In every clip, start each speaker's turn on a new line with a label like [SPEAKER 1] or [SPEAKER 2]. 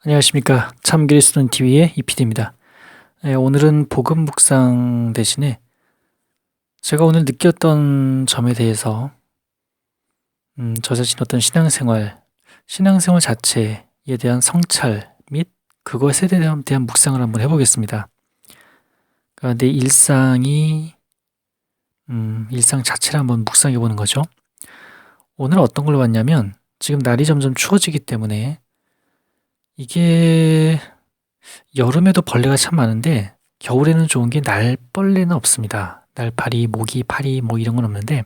[SPEAKER 1] 안녕하십니까. 참 그리스도인 TV의 이피디입니다. 오늘은 복음 묵상 대신에 제가 오늘 느꼈던 점에 대해서 저 자신 어떤 신앙생활 자체에 대한 성찰 및 그것에 대한 묵상을 한번 해보겠습니다. 그러니까 내 일상 자체를 한번 묵상해보는 거죠. 오늘 어떤 걸 봤냐면 지금 날이 점점 추워지기 때문에 이게 여름에도 벌레가 참 많은데 겨울에는 좋은 게 날벌레는 없습니다. 날파리, 모기, 파리 뭐 이런 건 없는데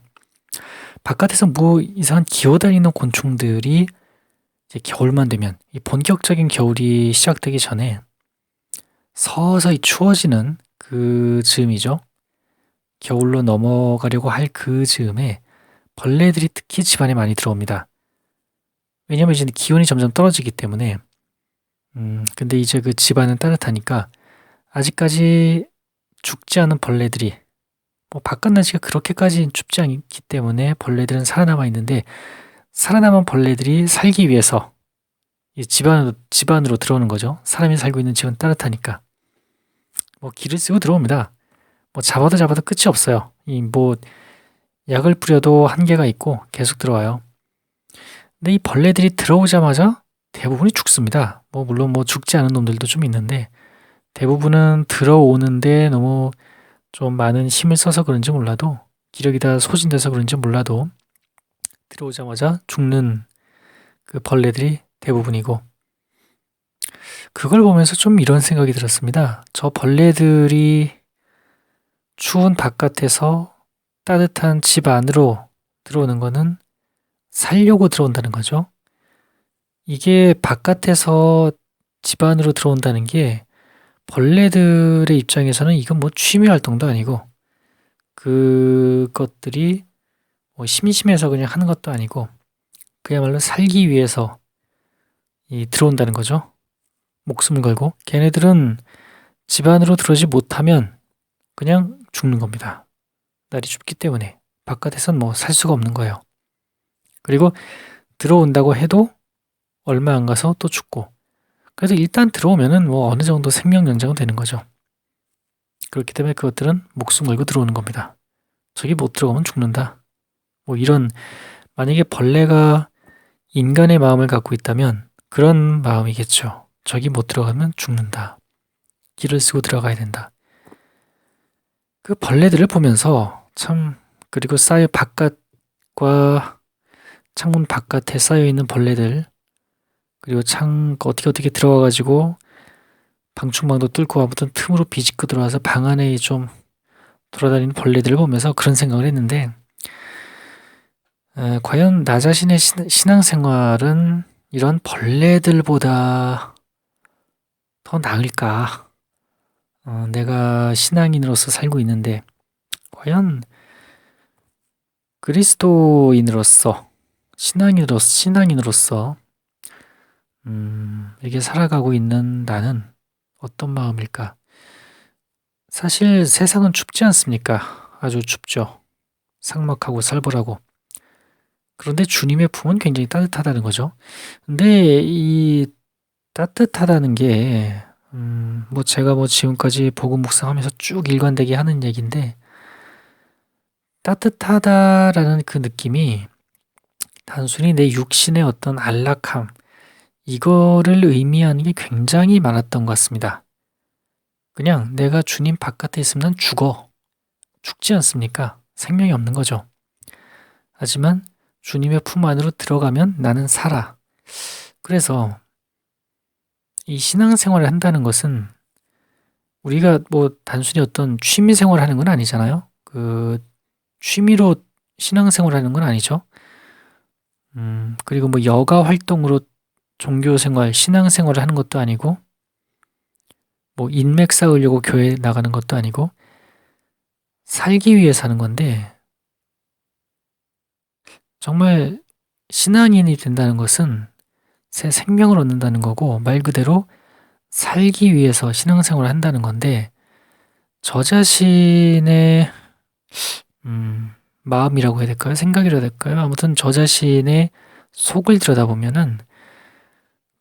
[SPEAKER 1] 바깥에서 뭐 이상한 기어다니는 곤충들이 이제 겨울만 되면 이 본격적인 겨울이 시작되기 전에 서서히 추워지는 그 즈음이죠. 겨울로 넘어가려고 할 그 즈음에 벌레들이 특히 집안에 많이 들어옵니다. 왜냐면 이제 기온이 점점 떨어지기 때문에 근데 이제 그 집안은 따뜻하니까 아직까지 죽지 않은 벌레들이 바깥 날씨가 그렇게까지 춥지 않기 때문에 벌레들은 살아남아 있는데 살아남은 벌레들이 살기 위해서 이 집안으로 들어오는 거죠. 사람이 살고 있는 집은 따뜻하니까 기를 쓰고 들어옵니다. 잡아도 끝이 없어요. 약을 뿌려도 한계가 있고 계속 들어와요. 근데 이 벌레들이 들어오자마자 대부분이 죽습니다. 물론 죽지 않은 놈들도 좀 있는데 대부분은 들어오는데 너무 좀 많은 힘을 써서 그런지 몰라도 기력이 다 소진돼서 그런지 몰라도 들어오자마자 죽는 그 벌레들이 대부분이고 그걸 보면서 좀 이런 생각이 들었습니다. 저 벌레들이 추운 바깥에서 따뜻한 집 안으로 들어오는 거는 살려고 들어온다는 거죠. 이게 바깥에서 집 안으로 들어온다는 게 벌레들의 입장에서는 이건 취미 활동도 아니고 그것들이 심심해서 그냥 하는 것도 아니고 그야말로 살기 위해서 들어온다는 거죠. 목숨을 걸고 걔네들은 집 안으로 들어오지 못하면 그냥 죽는 겁니다. 날이 춥기 때문에 바깥에선 살 수가 없는 거예요. 그리고 들어온다고 해도 얼마 안 가서 또 죽고 그래서 일단 들어오면은 어느 정도 생명 연장은 되는 거죠. 그렇기 때문에 그것들은 목숨 걸고 들어오는 겁니다. 저기 못 들어가면 죽는다. 이런 만약에 벌레가 인간의 마음을 갖고 있다면 그런 마음이겠죠. 저기 못 들어가면 죽는다. 길을 쓰고 들어가야 된다. 그 벌레들을 보면서 그리고 바깥과 창문 바깥에 쌓여 있는 벌레들 그리고 어떻게 들어와가지고 방충망도 뚫고 아무튼 틈으로 비집고 들어와서 방 안에 좀 돌아다니는 벌레들을 보면서 그런 생각을 했는데 과연 나 자신의 신앙생활은 이런 벌레들보다 더 나을까? 내가 신앙인으로서 살고 있는데 과연 그리스도인으로서 신앙인으로서 이렇게 살아가고 있는 나는 어떤 마음일까? 사실 세상은 춥지 않습니까? 아주 춥죠. 삭막하고 살벌하고. 그런데 주님의 품은 굉장히 따뜻하다는 거죠. 근데 이 따뜻하다는 게 제가 지금까지 복음 묵상하면서 쭉 일관되게 하는 얘기인데 따뜻하다라는 그 느낌이 단순히 내 육신의 어떤 안락함 이거를 의미하는 게 굉장히 많았던 것 같습니다. 그냥 내가 주님 바깥에 있으면 난 죽지 않습니까? 생명이 없는 거죠. 하지만 주님의 품 안으로 들어가면 나는 살아. 그래서 이 신앙생활을 한다는 것은 우리가 단순히 어떤 취미 생활을 하는 건 아니잖아요. 그 취미로 신앙생활을 하는 건 아니죠. 그리고 여가 활동으로 종교생활, 신앙생활을 하는 것도 아니고 인맥 쌓으려고 교회 나가는 것도 아니고 살기 위해 사는 건데 정말 신앙인이 된다는 것은 새 생명을 얻는다는 거고 말 그대로 살기 위해서 신앙생활을 한다는 건데 저 자신의 마음이라고 해야 될까요? 생각이라고 해야 될까요? 아무튼 저 자신의 속을 들여다보면은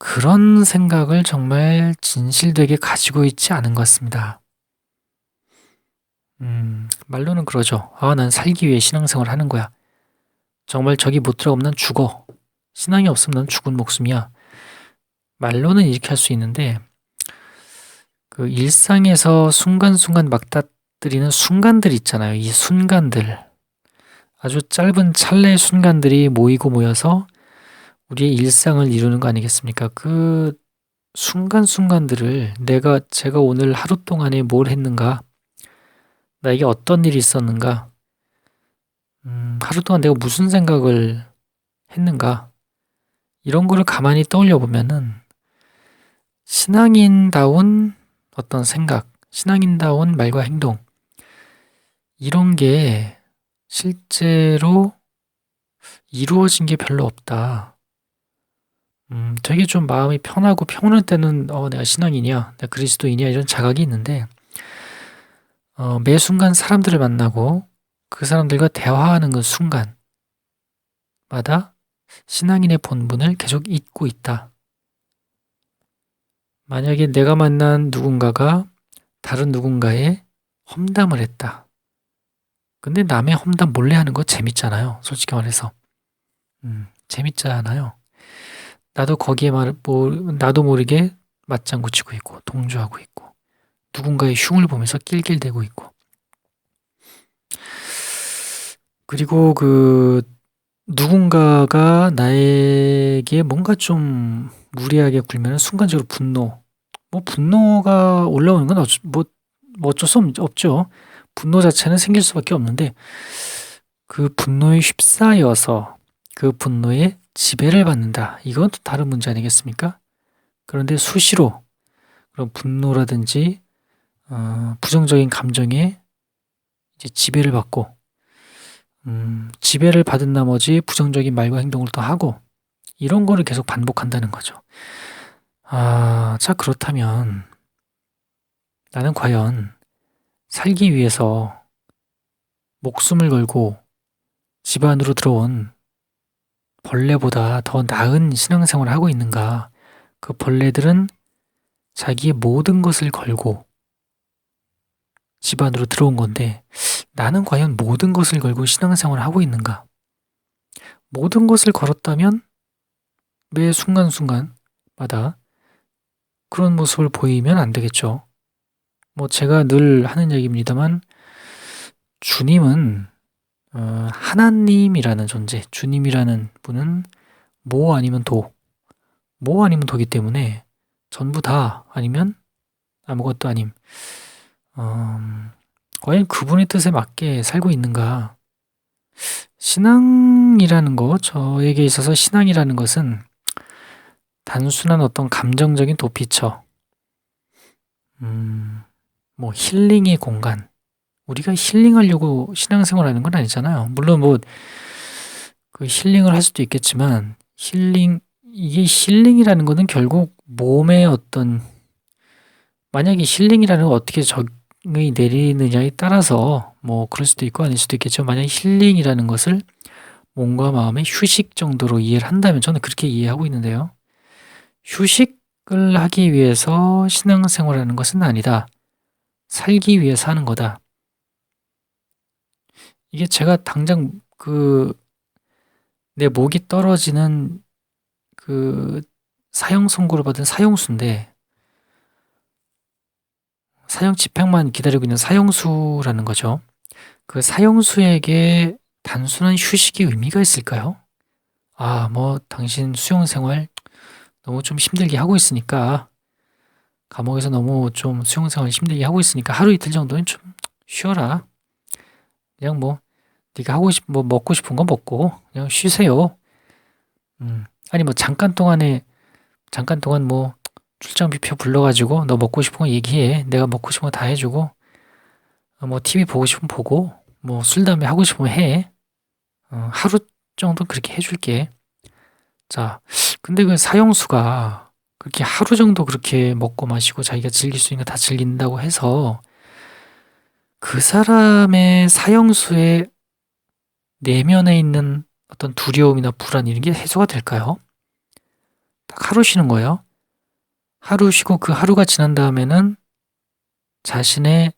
[SPEAKER 1] 그런 생각을 정말 진실되게 가지고 있지 않은 것 같습니다. 말로는 그러죠. 난 살기 위해 신앙생활 하는 거야. 정말 저기 못 들어가면 난 죽어. 신앙이 없으면 난 죽은 목숨이야. 말로는 이렇게 할 수 있는데, 그 일상에서 순간순간 맞닥뜨리는 순간들 있잖아요. 이 순간들. 아주 짧은 찰나의 순간들이 모이고 모여서 우리의 일상을 이루는 거 아니겠습니까? 그 순간순간들을 제가 오늘 하루 동안에 뭘 했는가? 나에게 어떤 일이 있었는가? 하루 동안 내가 무슨 생각을 했는가? 이런 거를 가만히 떠올려 보면은 신앙인다운 어떤 생각, 신앙인다운 말과 행동, 이런 게 실제로 이루어진 게 별로 없다. 되게 좀 마음이 편하고 평온할 때는 내가 신앙인이야, 내가 그리스도인이야 이런 자각이 있는데 매 순간 사람들을 만나고 그 사람들과 대화하는 그 순간마다 신앙인의 본분을 계속 잊고 있다. 만약에 내가 만난 누군가가 다른 누군가의 험담을 했다. 근데 남의 험담 몰래 하는 거 재밌잖아요. 솔직히 말해서. 재밌잖아요. 나도 거기에 나도 모르게 맞장구 치고 있고, 동조하고 있고, 누군가의 흉을 보면서 낄낄대고 있고. 그리고 누군가가 나에게 뭔가 좀 무리하게 굴면 순간적으로 분노가 올라오는 건 어쩔 수 없죠. 분노 자체는 생길 수밖에 없는데, 그 분노에 휩싸여서 그 분노에 지배를 받는다. 이건 또 다른 문제 아니겠습니까? 그런데 수시로 그런 분노라든지 부정적인 감정에 이제 지배를 받고 지배를 받은 나머지 부정적인 말과 행동을 또 하고 이런 거를 계속 반복한다는 거죠. 자, 그렇다면 나는 과연 살기 위해서 목숨을 걸고 집 안으로 들어온 벌레보다 더 나은 신앙생활을 하고 있는가? 그 벌레들은 자기의 모든 것을 걸고 집 안으로 들어온 건데 나는 과연 모든 것을 걸고 신앙생활을 하고 있는가? 모든 것을 걸었다면 매 순간순간마다 그런 모습을 보이면 안 되겠죠. 제가 늘 하는 얘기입니다만 주님은 하나님이라는 존재, 주님이라는 분은 모 아니면 도이기 때문에 전부 다 아니면 아무것도 아님. 과연 그분의 뜻에 맞게 살고 있는가? 신앙이라는 거, 저에게 있어서 신앙이라는 것은 단순한 어떤 감정적인 도피처, 힐링의 공간. 우리가 힐링하려고 신앙생활 하는 건 아니잖아요. 물론 그 힐링을 할 수도 있겠지만, 이게 힐링이라는 거는 결국 몸의 만약에 힐링이라는 건 어떻게 적응이 내리느냐에 따라서 그럴 수도 있고 아닐 수도 있겠죠. 만약에 힐링이라는 것을 몸과 마음의 휴식 정도로 이해를 한다면 저는 그렇게 이해하고 있는데요. 휴식을 하기 위해서 신앙생활하는 것은 아니다. 살기 위해서 하는 거다. 이게 제가 당장 내 목이 떨어지는 사형 선고를 받은 사형수인데 사형 집행만 기다리고 있는 사형수라는 거죠. 그 사형수에게 단순한 휴식이 의미가 있을까요? 당신 수용 생활 너무 좀 힘들게 하고 있으니까 감옥에서 너무 좀 수용 생활 힘들게 하고 있으니까 하루 이틀 정도는 좀 쉬어라. 그냥 네가 먹고 싶은 거 먹고 그냥 쉬세요. 아니 잠깐 동안 출장비표 불러가지고 너 먹고 싶은 거 얘기해. 내가 먹고 싶은 거 다 해주고 TV 보고 싶으면 보고 술 담배 하고 싶으면 해. 하루 정도 그렇게 해줄게. 자, 근데 그 사형수가 그렇게 하루 정도 그렇게 먹고 마시고 자기가 즐길 수 있는 거 다 즐긴다고 해서 그 사람의 사형수의 내면에 있는 어떤 두려움이나 불안 이런 게 해소가 될까요? 딱 하루 쉬는 거예요. 하루 쉬고 그 하루가 지난 다음에는 자신의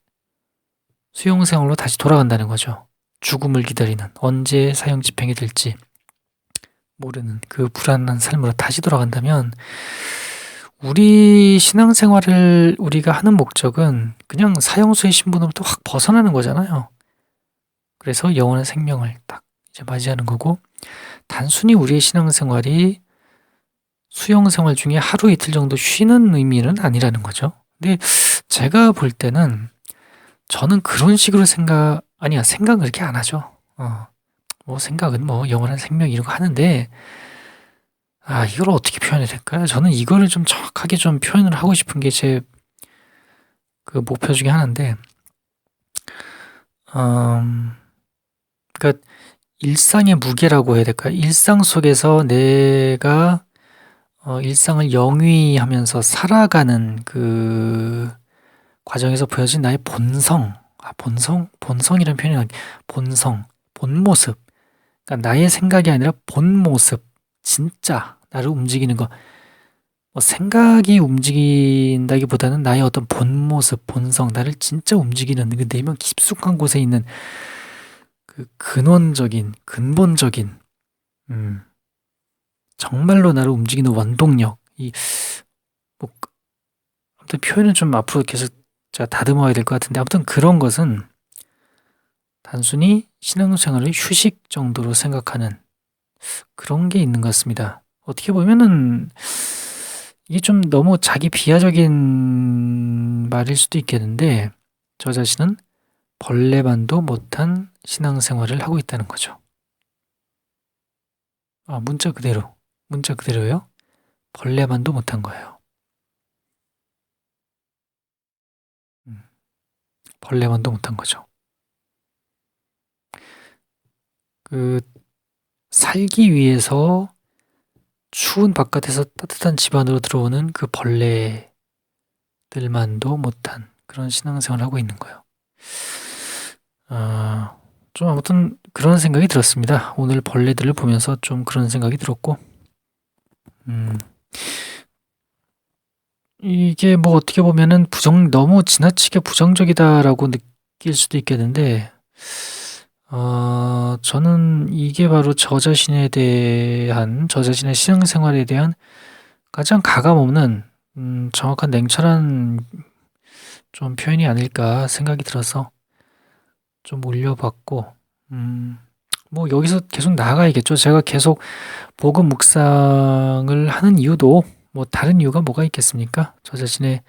[SPEAKER 1] 수용생활로 다시 돌아간다는 거죠. 죽음을 기다리는, 언제 사형 집행이 될지 모르는 그 불안한 삶으로 다시 돌아간다면, 우리 신앙생활을 우리가 하는 목적은 그냥 사형수의 신분으로부터 확 벗어나는 거잖아요. 그래서 영원한 생명을 딱 이제 맞이하는 거고, 단순히 우리의 신앙생활이 수용생활 중에 하루 이틀 정도 쉬는 의미는 아니라는 거죠. 근데 제가 볼 때는 저는 그런 식으로 생각은 그렇게 안 하죠. 뭐 생각은 뭐 영원한 생명 이런 거 하는데, 이걸 어떻게 표현해야 될까요? 저는 이거를 좀 정확하게 좀 표현을 하고 싶은 게 제 그 목표 중에 하나인데, 그러니까 일상의 무게라고 해야 될까요? 일상 속에서 내가 일상을 영위하면서 살아가는 그 과정에서 보여진 나의 본성, 본성이라는 표현이 본 모습. 그러니까 나의 생각이 아니라 본 모습, 진짜 나를 움직이는 거. 생각이 움직인다기보다는 나의 어떤 본 모습, 본성, 나를 진짜 움직이는 그 내면 깊숙한 곳에 있는 그 근본적인, 정말로 나를 움직이는 원동력. 아무튼 표현은 좀 앞으로 계속 제가 다듬어야 될 것 같은데, 아무튼 그런 것은 단순히 신앙생활을 휴식 정도로 생각하는 그런 게 있는 것 같습니다. 어떻게 보면은 이게 좀 너무 자기 비하적인 말일 수도 있겠는데, 저 자신은 벌레만도 못한 신앙생활을 하고 있다는 거죠. 문자 그대로요. 벌레만도 못한 거예요. 벌레만도 못한 거죠. 살기 위해서 추운 바깥에서 따뜻한 집 안으로 들어오는 그 벌레들만도 못한 그런 신앙생활을 하고 있는 거예요. 좀 아무튼 그런 생각이 들었습니다. 오늘 벌레들을 보면서 좀 그런 생각이 들었고, 이게 뭐 어떻게 보면은 너무 지나치게 부정적이다라고 느낄 수도 있겠는데, 저는 이게 바로 저 자신의 신앙생활에 대한 가장 가감없는, 정확한 냉철한 좀 표현이 아닐까 생각이 들어서 좀 올려봤고, 뭐 여기서 계속 나아가야겠죠. 제가 계속 복음 묵상을 하는 이유도 뭐 다른 이유가 뭐가 있겠습니까? 저 자신의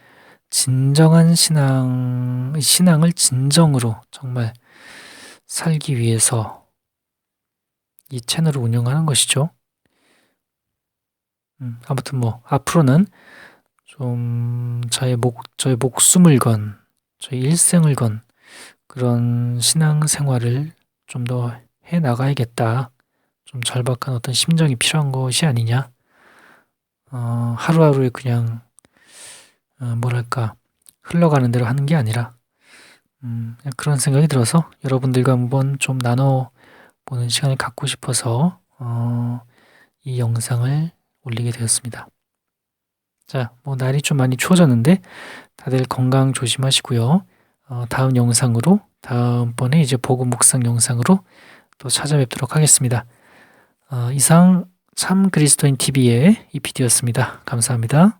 [SPEAKER 1] 진정한 신앙을 진정으로 정말 살기 위해서 이 채널을 운영하는 것이죠. 아무튼 뭐 앞으로는 좀 저의 목숨을 건, 저의 일생을 건 그런 신앙생활을 좀 더 해 나가야겠다. 좀 절박한 어떤 심정이 필요한 것이 아니냐. 하루하루에 그냥 흘러가는 대로 하는 게 아니라, 그런 생각이 들어서 여러분들과 한번 좀 나눠보는 시간을 갖고 싶어서 이 영상을 올리게 되었습니다. 자, 뭐 날이 좀 많이 추워졌는데 다들 건강 조심하시고요. 다음번에 이제 복음 묵상 영상으로 또 찾아뵙도록 하겠습니다. 이상 참 그리스도인 TV의 이PD였습니다. 감사합니다.